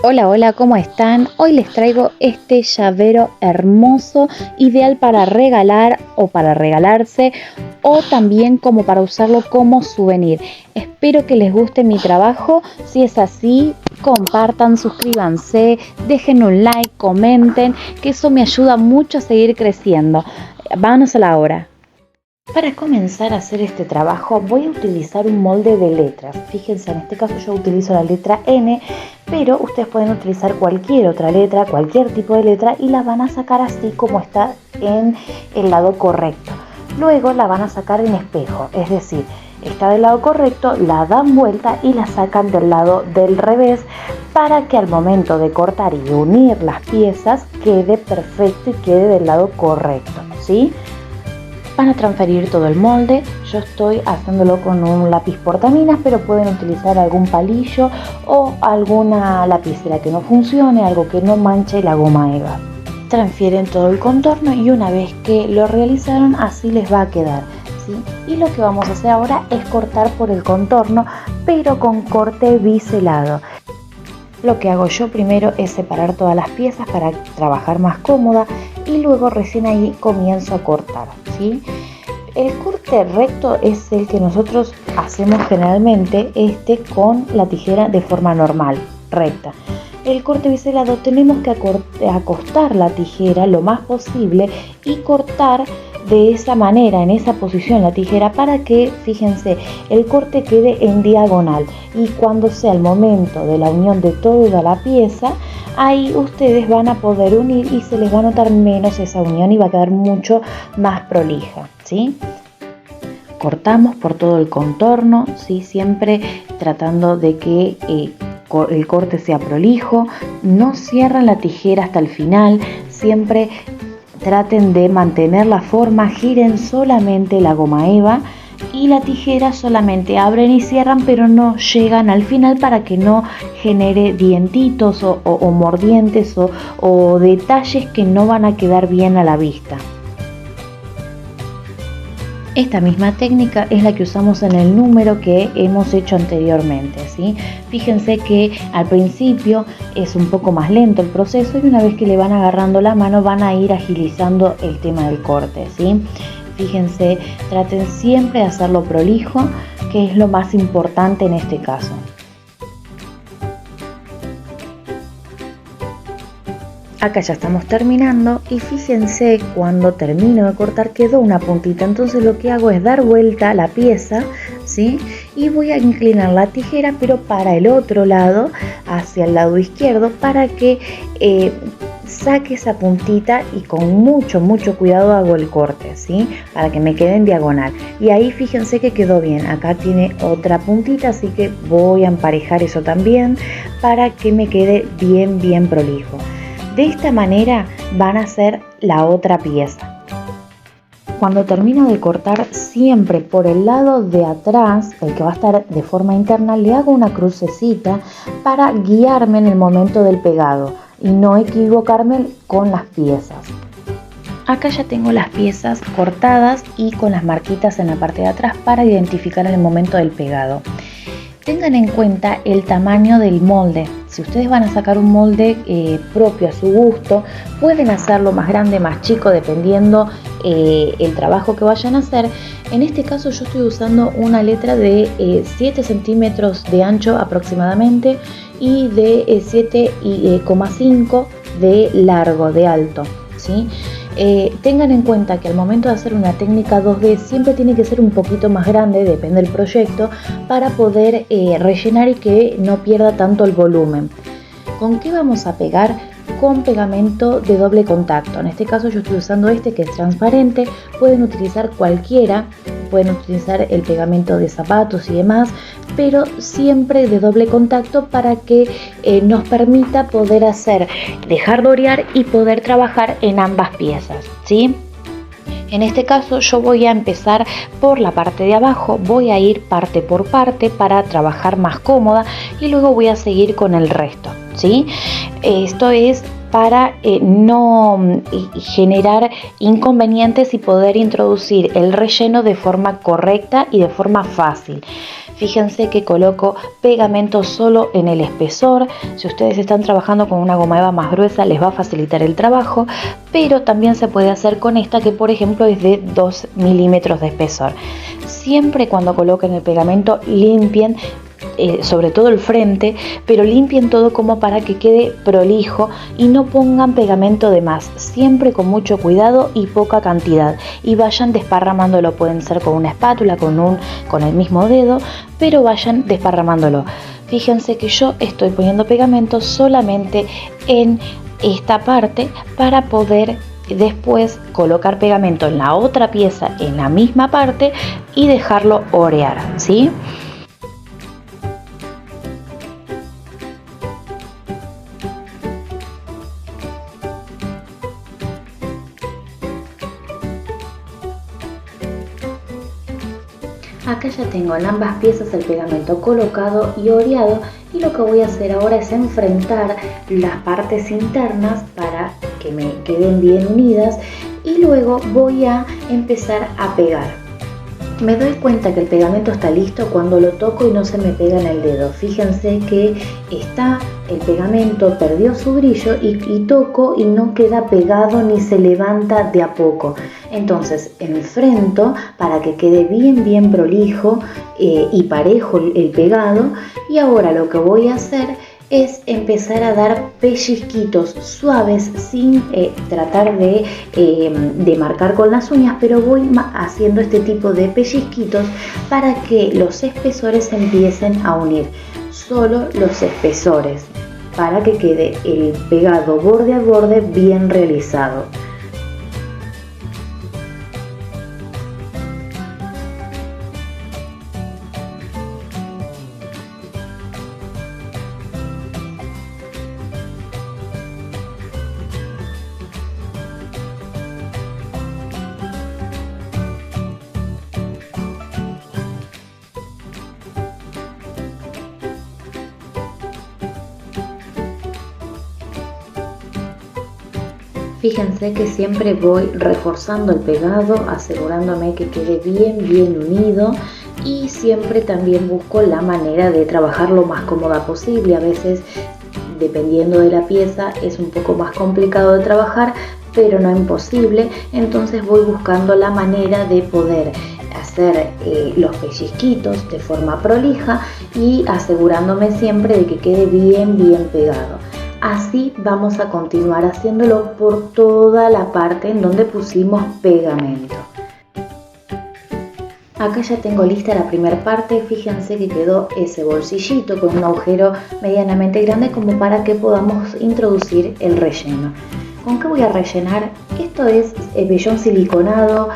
Hola, hola, ¿cómo están? Hoy les traigo este llavero hermoso, ideal para regalar o para regalarse o también como para usarlo como souvenir. Espero que les guste mi trabajo. Si es así, compartan, suscríbanse, dejen un like, comenten, que eso me ayuda mucho a seguir creciendo. Vámonos a la hora. Para comenzar a hacer este trabajo voy a utilizar un molde de letras. Fíjense, en este caso yo utilizo la letra N, pero ustedes pueden utilizar cualquier otra letra, cualquier tipo de letra y la van a sacar así como está en el lado correcto. Luego la van a sacar en espejo, es decir, está del lado correcto, la dan vuelta y la sacan del lado del revés para que al momento de cortar y unir las piezas quede perfecto y quede del lado correcto, ¿sí? Van a transferir todo el molde. Yo estoy haciéndolo con un lápiz portaminas, pero pueden utilizar algún palillo o alguna lapicera que no funcione, algo que no manche la goma eva. Transfieren todo el contorno y una vez que lo realizaron, así les va a quedar, ¿sí? Y lo que vamos a hacer ahora es cortar por el contorno, pero con corte biselado. Lo que hago yo primero es separar todas las piezas para trabajar más cómoda y luego recién ahí comienzo a cortar, ¿sí? El corte recto es el que nosotros hacemos generalmente con la tijera de forma normal, recta. El corte biselado tenemos que acostar la tijera lo más posible y cortar de esa manera, en esa posición la tijera, para que, fíjense, el corte quede en diagonal y cuando sea el momento de la unión de toda la pieza, ahí ustedes van a poder unir y se les va a notar menos esa unión y va a quedar mucho más prolija, ¿sí? Cortamos por todo el contorno, ¿sí? Siempre tratando de que el corte sea prolijo. No cierran la tijera hasta el final, siempre traten de mantener la forma, giren solamente la goma eva y la tijera solamente abren y cierran, pero no llegan al final para que no genere dientitos o mordientes o detalles que no van a quedar bien a la vista. Esta misma técnica es la que usamos en el número que hemos hecho anteriormente, ¿sí? Fíjense que al principio es un poco más lento el proceso y una vez que le van agarrando la mano van a ir agilizando el tema del corte, ¿sí? Fíjense, traten siempre de hacerlo prolijo, que es lo más importante en este caso. Acá ya estamos terminando y fíjense, cuando termino de cortar quedó una puntita, entonces lo que hago es dar vuelta a la pieza, ¿sí? Y voy a inclinar la tijera pero para el otro lado, hacia el lado izquierdo, para que saque esa puntita y con mucho cuidado hago el corte, ¿sí? Para que me quede en diagonal. Y ahí fíjense que quedó bien, acá tiene otra puntita, así que voy a emparejar eso también para que me quede bien prolijo. De esta manera van a hacer la otra pieza. Cuando termino de cortar, siempre por el lado de atrás, el que va a estar de forma interna, le hago una crucecita para guiarme en el momento del pegado y no equivocarme con las piezas. Acá ya tengo las piezas cortadas y con las marquitas en la parte de atrás para identificar el momento del pegado. Tengan en cuenta el tamaño del molde. Si ustedes van a sacar un molde propio a su gusto, pueden hacerlo más grande, más chico, dependiendo el trabajo que vayan a hacer. En este caso yo estoy usando una letra de 7 centímetros de ancho aproximadamente y de 7,5 de largo, de alto, ¿sí? Tengan en cuenta que al momento de hacer una técnica 2D siempre tiene que ser un poquito más grande, depende del proyecto, para poder rellenar y que no pierda tanto el volumen. ¿Con qué vamos a pegar? Con pegamento de doble contacto. En este caso yo estoy usando este que es transparente, pueden utilizar cualquiera, pueden utilizar el pegamento de zapatos y demás, pero siempre de doble contacto para que nos permita poder dejar dorear y poder trabajar en ambas piezas, ¿sí? En este caso yo voy a empezar por la parte de abajo, voy a ir parte por parte para trabajar más cómoda y luego voy a seguir con el resto, ¿sí? Esto es para no generar inconvenientes y poder introducir el relleno de forma correcta y de forma fácil. Fíjense que coloco pegamento solo en el espesor. Si ustedes están trabajando con una goma eva más gruesa les va a facilitar el trabajo, pero también se puede hacer con esta que por ejemplo es de 2 milímetros de espesor. Siempre cuando coloquen el pegamento limpien sobre todo el frente, pero limpien todo como para que quede prolijo y no pongan pegamento de más, siempre con mucho cuidado y poca cantidad, y vayan desparramándolo. Pueden ser con una espátula, con el mismo dedo, pero vayan desparramándolo. Fíjense que yo estoy poniendo pegamento solamente en esta parte para poder después colocar pegamento en la otra pieza en la misma parte y dejarlo orear, ¿sí? Acá ya tengo en ambas piezas el pegamento colocado y oreado, y lo que voy a hacer ahora es enfrentar las partes internas para que me queden bien unidas y luego voy a empezar a pegar. Me doy cuenta que el pegamento está listo cuando lo toco y no se me pega en el dedo. Fíjense que el pegamento perdió su brillo y toco y no queda pegado ni se levanta de a poco. Entonces enfrento para que quede bien prolijo y parejo el pegado, y ahora lo que voy a hacer es empezar a dar pellizquitos suaves sin tratar de marcar con las uñas, pero voy haciendo este tipo de pellizquitos para que los espesores empiecen a unir, solo los espesores, para que quede el pegado borde a borde bien realizado. Fíjense que siempre voy reforzando el pegado, asegurándome que quede bien unido, y siempre también busco la manera de trabajar lo más cómoda posible. A veces, dependiendo de la pieza, es un poco más complicado de trabajar, pero no imposible. Entonces voy buscando la manera de poder hacer los pellizquitos de forma prolija y asegurándome siempre de que quede bien pegado. Así vamos a continuar haciéndolo por toda la parte en donde pusimos pegamento. Acá ya tengo lista la primera parte. Fíjense que quedó ese bolsillito con un agujero medianamente grande como para que podamos introducir el relleno. ¿Con qué voy a rellenar? Esto es vellón siliconado,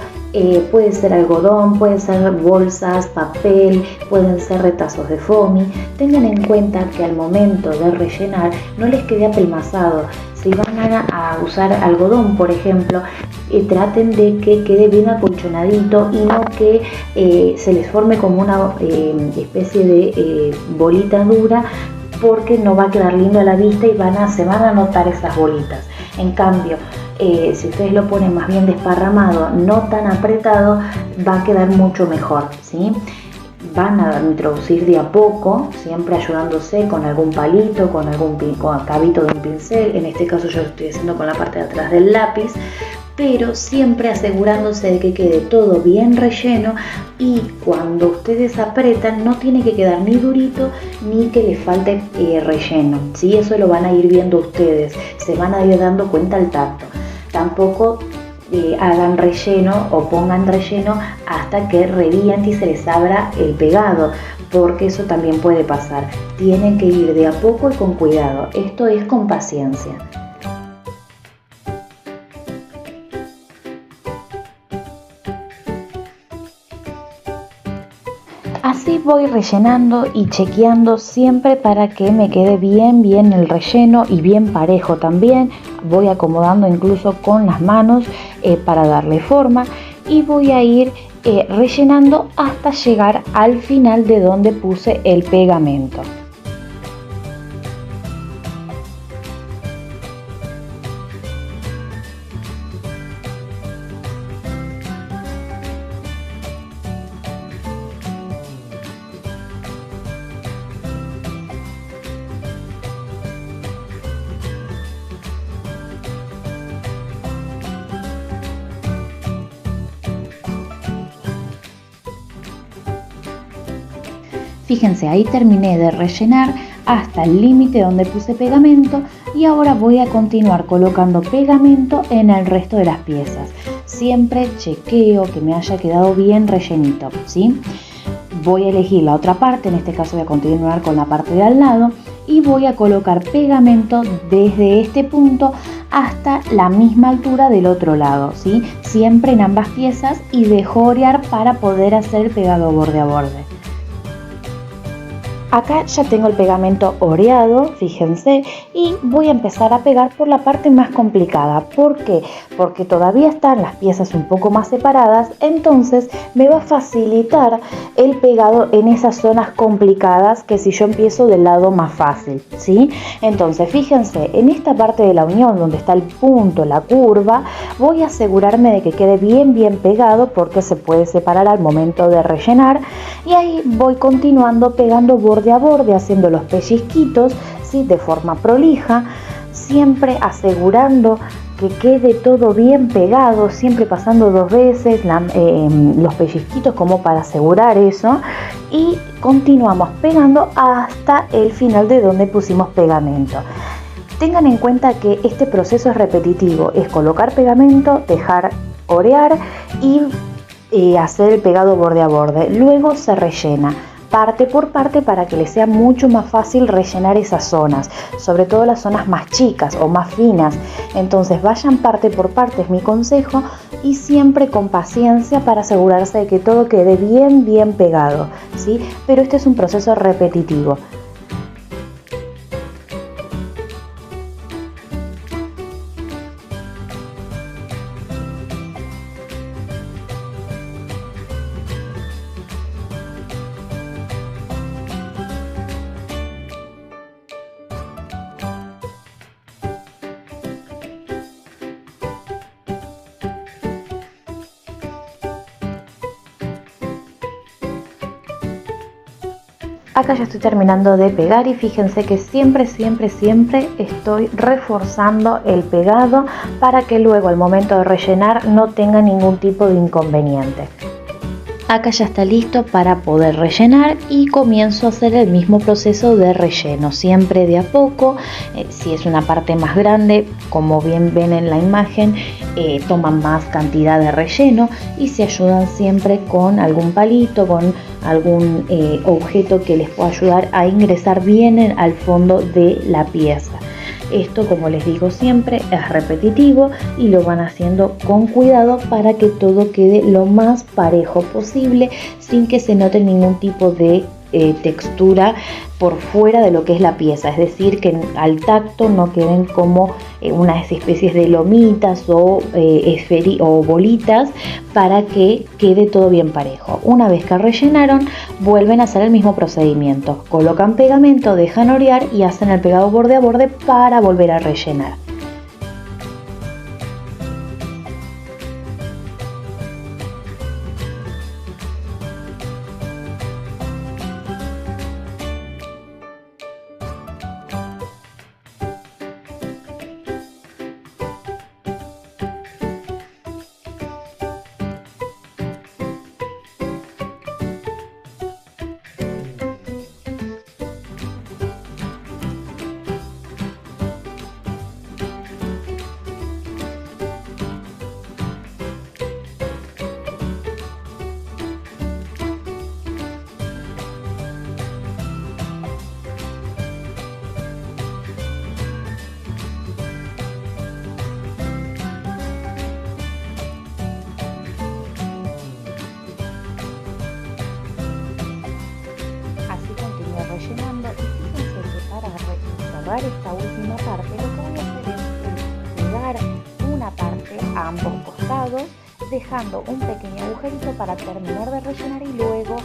puede ser algodón, pueden ser bolsas, papel, pueden ser retazos de foamy. Tengan en cuenta que al momento de rellenar no les quede apelmazado. Si van a usar algodón, por ejemplo, traten de que quede bien acolchonadito y no que se les forme como una especie de bolita dura, porque no va a quedar lindo a la vista y se van a notar esas bolitas. En cambio, si ustedes lo ponen más bien desparramado, no tan apretado, va a quedar mucho mejor, ¿sí? Van a introducir de a poco, siempre ayudándose con algún palito, con cabito de un pincel. En este caso yo lo estoy haciendo con la parte de atrás del lápiz, pero siempre asegurándose de que quede todo bien relleno, y cuando ustedes apretan no tiene que quedar ni durito ni que le falte relleno, ¿sí? Eso lo van a ir viendo ustedes, se van a ir dando cuenta al tacto. Tampoco hagan relleno o pongan relleno hasta que reviente y se les abra el pegado, porque eso también puede pasar. Tienen que ir de a poco y con cuidado, esto es con paciencia. Así voy rellenando y chequeando siempre para que me quede bien el relleno y bien parejo también. Voy acomodando incluso con las manos para darle forma, y voy a ir rellenando hasta llegar al final de donde puse el pegamento. Fíjense, ahí terminé de rellenar hasta el límite donde puse pegamento y ahora voy a continuar colocando pegamento en el resto de las piezas. Siempre chequeo que me haya quedado bien rellenito, ¿sí? Voy a elegir la otra parte, en este caso voy a continuar con la parte de al lado y voy a colocar pegamento desde este punto hasta la misma altura del otro lado, ¿sí? Siempre en ambas piezas y dejo orear para poder hacer el pegado borde a borde. Acá ya tengo el pegamento oreado, fíjense, y voy a empezar a pegar por la parte más complicada. ¿Por qué? Porque todavía están las piezas un poco más separadas, entonces me va a facilitar el pegado en esas zonas complicadas que si yo empiezo del lado más fácil, ¿sí? Entonces, fíjense, en esta parte de la unión donde está el punto, la curva, voy a asegurarme de que quede bien pegado porque se puede separar al momento de rellenar y ahí voy continuando pegando borde a borde, haciendo los pellizquitos, ¿sí? De forma prolija, siempre asegurando que quede todo bien pegado, siempre pasando 2 veces los pellizquitos como para asegurar eso y continuamos pegando hasta el final de donde pusimos pegamento. Tengan en cuenta que este proceso es repetitivo, es colocar pegamento, dejar orear y hacer el pegado borde a borde, luego se rellena parte por parte para que les sea mucho más fácil rellenar esas zonas, sobre todo las zonas más chicas o más finas. Entonces vayan parte por parte, es mi consejo, y siempre con paciencia para asegurarse de que todo quede bien pegado, ¿sí? Pero este es un proceso repetitivo. Acá ya estoy terminando de pegar y fíjense que siempre estoy reforzando el pegado para que luego al momento de rellenar no tenga ningún tipo de inconveniente. Acá ya está listo para poder rellenar y comienzo a hacer el mismo proceso de relleno, siempre de a poco. Si es una parte más grande, como bien ven en la imagen, toman más cantidad de relleno y se ayudan siempre con algún palito, con algún objeto que les pueda ayudar a ingresar bien al fondo de la pieza. Esto, como les digo siempre, es repetitivo y lo van haciendo con cuidado para que todo quede lo más parejo posible sin que se note ningún tipo de textura por fuera de lo que es la pieza, es decir, que al tacto no queden como unas especies de lomitas o bolitas, para que quede todo bien parejo. Una vez que rellenaron, vuelven a hacer el mismo procedimiento, colocan pegamento, dejan orear y hacen el pegado borde a borde para volver a rellenar. Rellenando y fíjense que para cerrar esta última parte lo que voy a hacer es pegar una parte a ambos costados, dejando un pequeño agujerito para terminar de rellenar y luego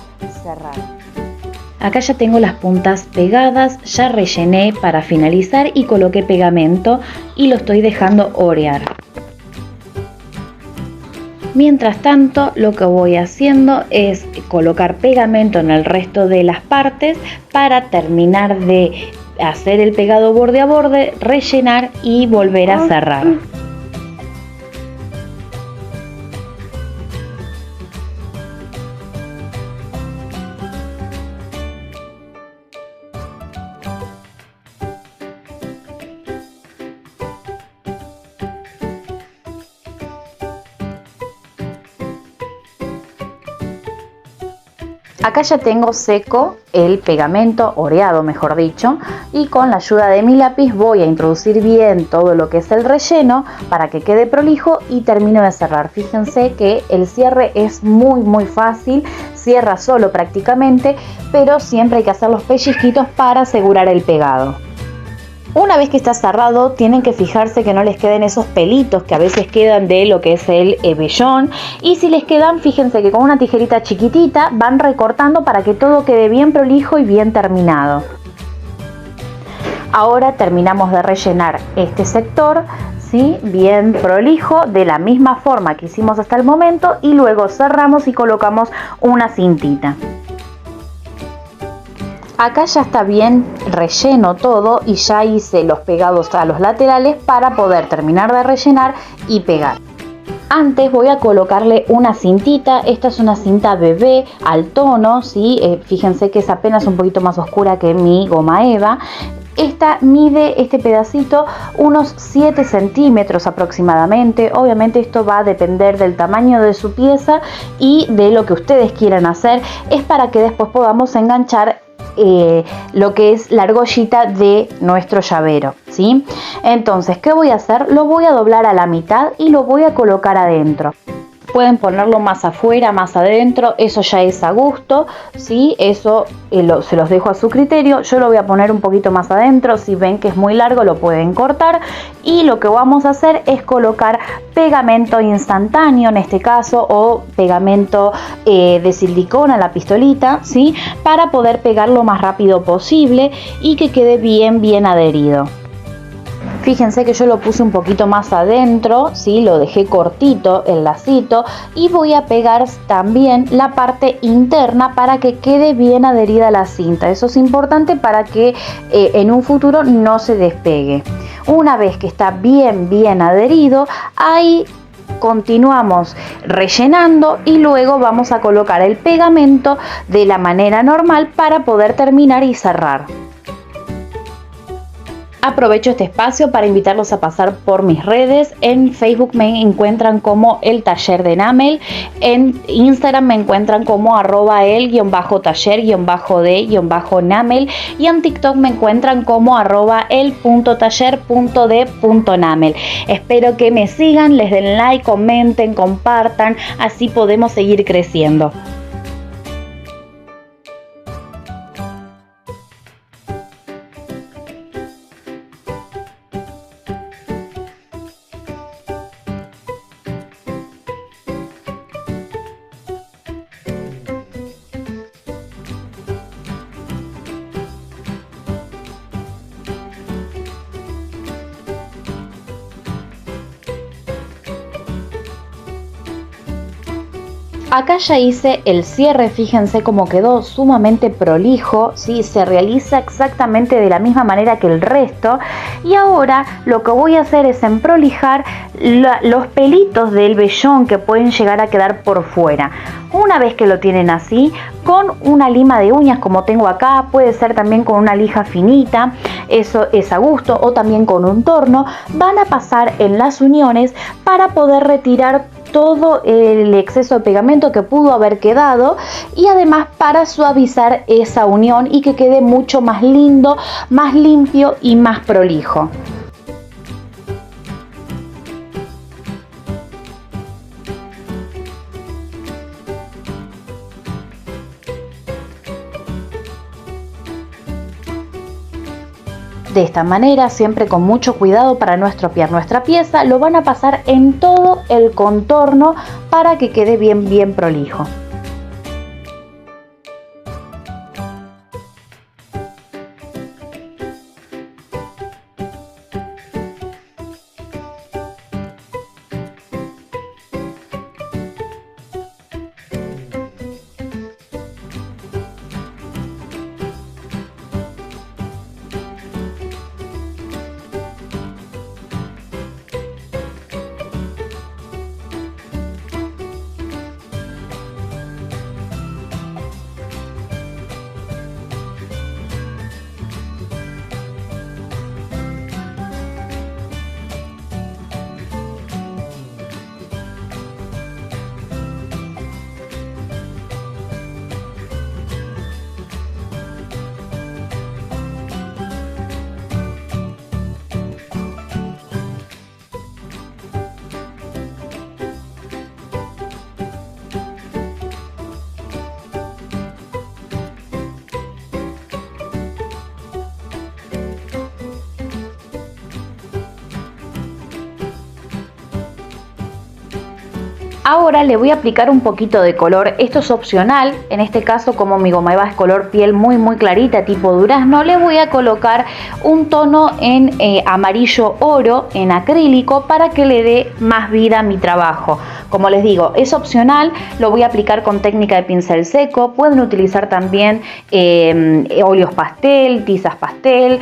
cerrar. Acá ya tengo las puntas pegadas, ya rellené para finalizar y coloqué pegamento y lo estoy dejando orear. Mientras tanto, lo que voy haciendo es colocar pegamento en el resto de las partes para terminar de hacer el pegado borde a borde, rellenar y volver a cerrar. Acá ya tengo seco el pegamento, oreado mejor dicho, y con la ayuda de mi lápiz voy a introducir bien todo lo que es el relleno para que quede prolijo y termino de cerrar. Fíjense que el cierre es muy fácil, cierra solo prácticamente, pero siempre hay que hacer los pellizquitos para asegurar el pegado. Una vez que está cerrado, tienen que fijarse que no les queden esos pelitos que a veces quedan de lo que es el vellón. Y si les quedan, fíjense que con una tijerita chiquitita van recortando para que todo quede bien prolijo y bien terminado. Ahora terminamos de rellenar este sector, ¿sí? Bien prolijo, de la misma forma que hicimos hasta el momento, y luego cerramos y colocamos una cintita. Acá ya está bien relleno todo y ya hice los pegados a los laterales para poder terminar de rellenar y pegar. Antes voy a colocarle una cintita, esta es una cinta bebé al tono, ¿sí? Fíjense que es apenas un poquito más oscura que mi goma eva. Esta mide, este pedacito, unos 7 centímetros aproximadamente. Obviamente esto va a depender del tamaño de su pieza y de lo que ustedes quieran hacer. Es para que después podamos enganchar lo que es la argollita de nuestro llavero, ¿sí? Entonces, ¿qué voy a hacer? Lo voy a doblar a la mitad y lo voy a colocar adentro. Pueden ponerlo más afuera, más adentro, eso ya es a gusto, ¿sí? Eso se los dejo a su criterio. Yo lo voy a poner un poquito más adentro, si ven que es muy largo lo pueden cortar. Y lo que vamos a hacer es colocar pegamento instantáneo en este caso, o pegamento de silicona, la pistolita, ¿sí? Para poder pegar lo más rápido posible y que quede bien adherido. Fíjense que yo lo puse un poquito más adentro, ¿sí? Lo dejé cortito el lacito y voy a pegar también la parte interna para que quede bien adherida a la cinta. Eso es importante para que en un futuro no se despegue. Una vez que está bien adherido, ahí continuamos rellenando y luego vamos a colocar el pegamento de la manera normal para poder terminar y cerrar. Aprovecho este espacio para invitarlos a pasar por mis redes. En Facebook me encuentran como El Taller de Enamel. En Instagram me encuentran como @el_taller_de_enamel. Y en TikTok me encuentran como @el.taller.de.enamel. Espero que me sigan, les den like, comenten, compartan. Así podemos seguir creciendo. Acá ya hice el cierre, fíjense cómo quedó sumamente prolijo, ¿sí? Se realiza exactamente de la misma manera que el resto. Y ahora lo que voy a hacer es emprolijar los pelitos del vellón que pueden llegar a quedar por fuera. Una vez que lo tienen así, con una lima de uñas como tengo acá, puede ser también con una lija finita, eso es a gusto, o también con un torno, van a pasar en las uniones para poder retirar todo el exceso de pegamento que pudo haber quedado, y además para suavizar esa unión y que quede mucho más lindo, más limpio y más prolijo. De esta manera, siempre con mucho cuidado para no estropear nuestra pieza, lo van a pasar en todo el contorno para que quede bien prolijo. Ahora le voy a aplicar un poquito de color, esto es opcional, en este caso como mi goma eva es color piel muy clarita tipo durazno, le voy a colocar un tono en amarillo oro en acrílico para que le dé más vida a mi trabajo. Como les digo, es opcional, lo voy a aplicar con técnica de pincel seco, pueden utilizar también óleos pastel, tizas pastel,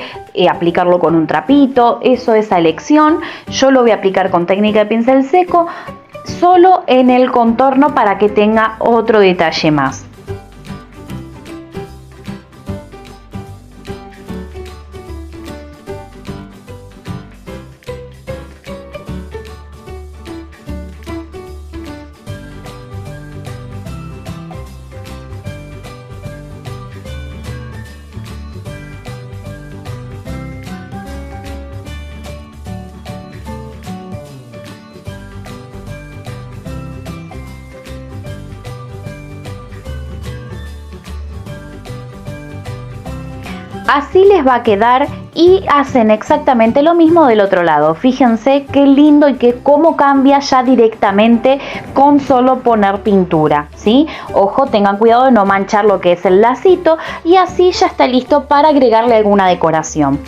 aplicarlo con un trapito, eso es a elección. Yo lo voy a aplicar con técnica de pincel seco, solo en el contorno para que tenga otro detalle más. Así les va a quedar y hacen exactamente lo mismo del otro lado. Fíjense qué lindo y que cómo cambia ya directamente con solo poner pintura, ¿sí? Ojo, tengan cuidado de no manchar lo que es el lacito y así ya está listo para agregarle alguna decoración.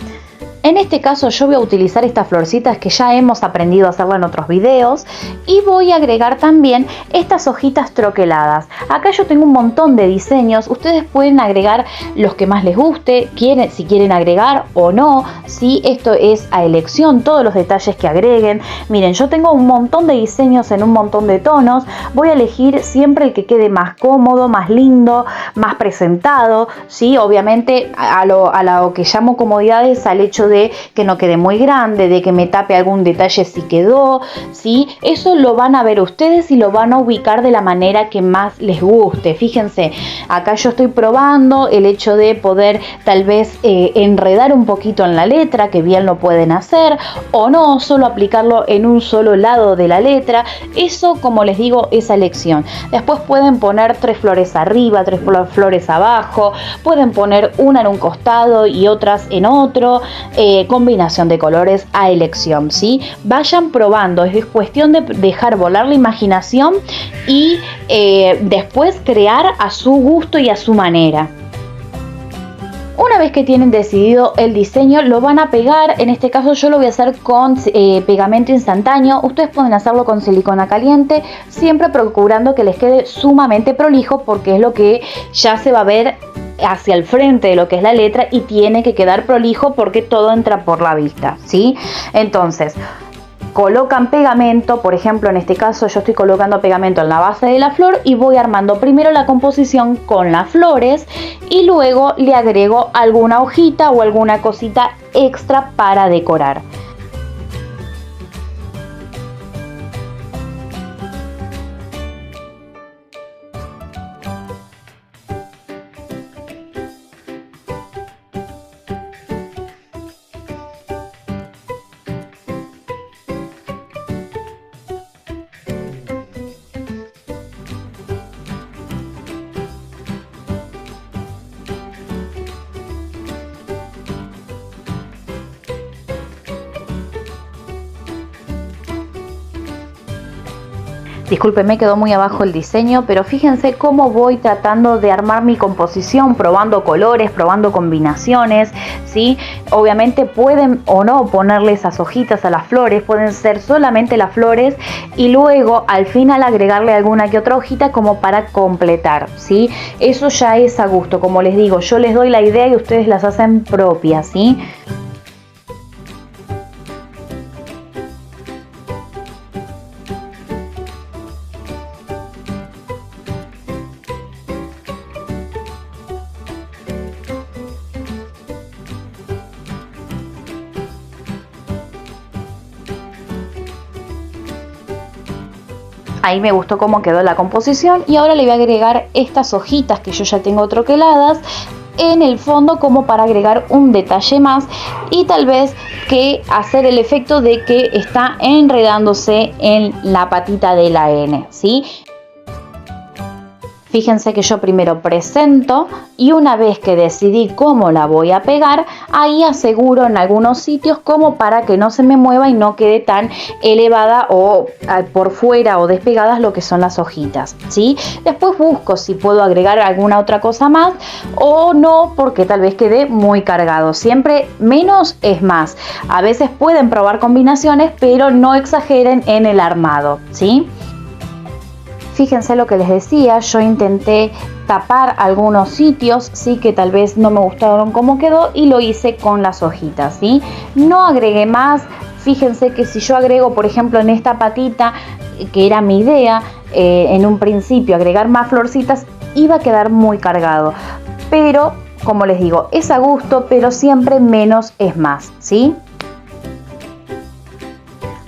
En este caso yo voy a utilizar estas florcitas que ya hemos aprendido a hacerlo en otros videos y voy a agregar también estas hojitas troqueladas. Acá yo tengo un montón de diseños, ustedes pueden agregar los que más les guste, si quieren agregar o no, ¿sí? Esto es a elección, todos los detalles que agreguen. Miren, yo tengo un montón de diseños en un montón de tonos, voy a elegir siempre el que quede más cómodo, más lindo, más presentado, ¿sí? Obviamente a lo que llamo comodidades, al hecho de que no quede muy grande, de que me tape algún detalle si quedó, ¿sí? Eso lo van a ver ustedes y lo van a ubicar de la manera que más les guste. Fíjense, acá yo estoy probando el hecho de poder tal vez enredar un poquito en la letra, que bien lo pueden hacer, o no, solo aplicarlo en un solo lado de la letra. Eso, como les digo, es elección. Después pueden poner 3 flores arriba, 3 flores abajo, pueden poner una en un costado y otras en otro, combinación de colores a elección, ¿sí? Vayan probando, es cuestión de dejar volar la imaginación y después crear a su gusto y a su manera. Una vez que tienen decidido el diseño, lo van a pegar. En este caso yo lo voy a hacer con pegamento instantáneo. Ustedes pueden hacerlo con silicona caliente, siempre procurando que les quede sumamente prolijo, porque es lo que ya se va a ver hacia el frente de lo que es la letra y tiene que quedar prolijo porque todo entra por la vista, ¿sí? Entonces colocan pegamento, por ejemplo en este caso yo estoy colocando pegamento en la base de la flor y voy armando primero la composición con las flores y luego le agrego alguna hojita o alguna cosita extra para decorar. Discúlpenme, quedó muy abajo el diseño, pero fíjense cómo voy tratando de armar mi composición, probando colores, probando combinaciones, ¿sí? Obviamente pueden o no ponerle esas hojitas a las flores, pueden ser solamente las flores y luego al final agregarle alguna que otra hojita como para completar, ¿sí? Eso ya es a gusto, como les digo, yo les doy la idea y ustedes las hacen propias, ¿sí? Ahí me gustó cómo quedó la composición y ahora le voy a agregar estas hojitas que yo ya tengo troqueladas en el fondo como para agregar un detalle más y tal vez que hacer el efecto de que está enredándose en la patita de la N, ¿sí? Fíjense que yo primero presento y una vez que decidí cómo la voy a pegar, ahí aseguro en algunos sitios como para que no se me mueva y no quede tan elevada o por fuera o despegadas lo que son las hojitas, ¿sí? Después busco si puedo agregar alguna otra cosa más o no, porque tal vez quede muy cargado. Siempre menos es más. A veces pueden probar combinaciones, pero no exageren en el armado, ¿sí? Fíjense lo que les decía, yo intenté tapar algunos sitios, sí, que tal vez no me gustaron cómo quedó y lo hice con las hojitas, ¿sí? No agregué más. Fíjense que si yo agrego, por ejemplo, en esta patita, que era mi idea, en un principio agregar más florcitas, iba a quedar muy cargado. Pero, como les digo, es a gusto, pero siempre menos es más, ¿sí?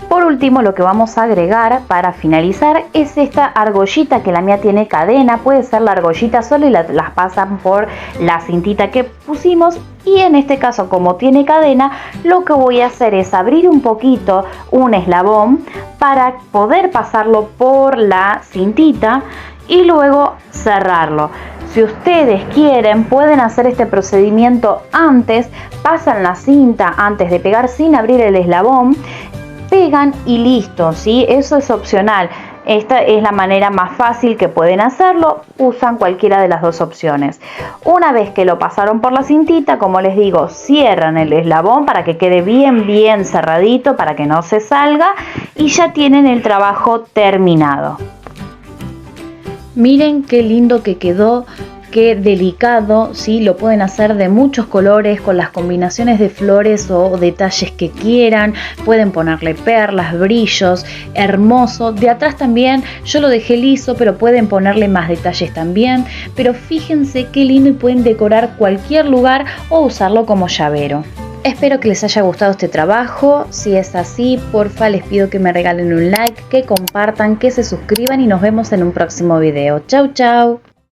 Por último, lo que vamos a agregar para finalizar es esta argollita, que la mía tiene cadena. Puede ser la argollita sola y las pasan por la cintita que pusimos. Y en este caso, como tiene cadena, lo que voy a hacer es abrir un poquito un eslabón para poder pasarlo por la cintita y luego cerrarlo. Si ustedes quieren, pueden hacer este procedimiento antes, pasan la cinta antes de pegar sin abrir el eslabón, pegan y listo, ¿sí? Eso es opcional. Esta es la manera más fácil que pueden hacerlo, usan cualquiera de las dos opciones. Una vez que lo pasaron por la cintita, como les digo, cierran el eslabón para que quede bien cerradito, para que no se salga, y ya tienen el trabajo terminado. Miren qué lindo que quedó, qué delicado, ¿sí? Lo pueden hacer de muchos colores, con las combinaciones de flores o detalles que quieran. Pueden ponerle perlas, brillos, hermoso. De atrás también yo lo dejé liso, pero pueden ponerle más detalles también. Pero fíjense qué lindo, y pueden decorar cualquier lugar o usarlo como llavero. Espero que les haya gustado este trabajo. Si es así, porfa, les pido que me regalen un like, que compartan, que se suscriban y nos vemos en un próximo video. Chau, chau.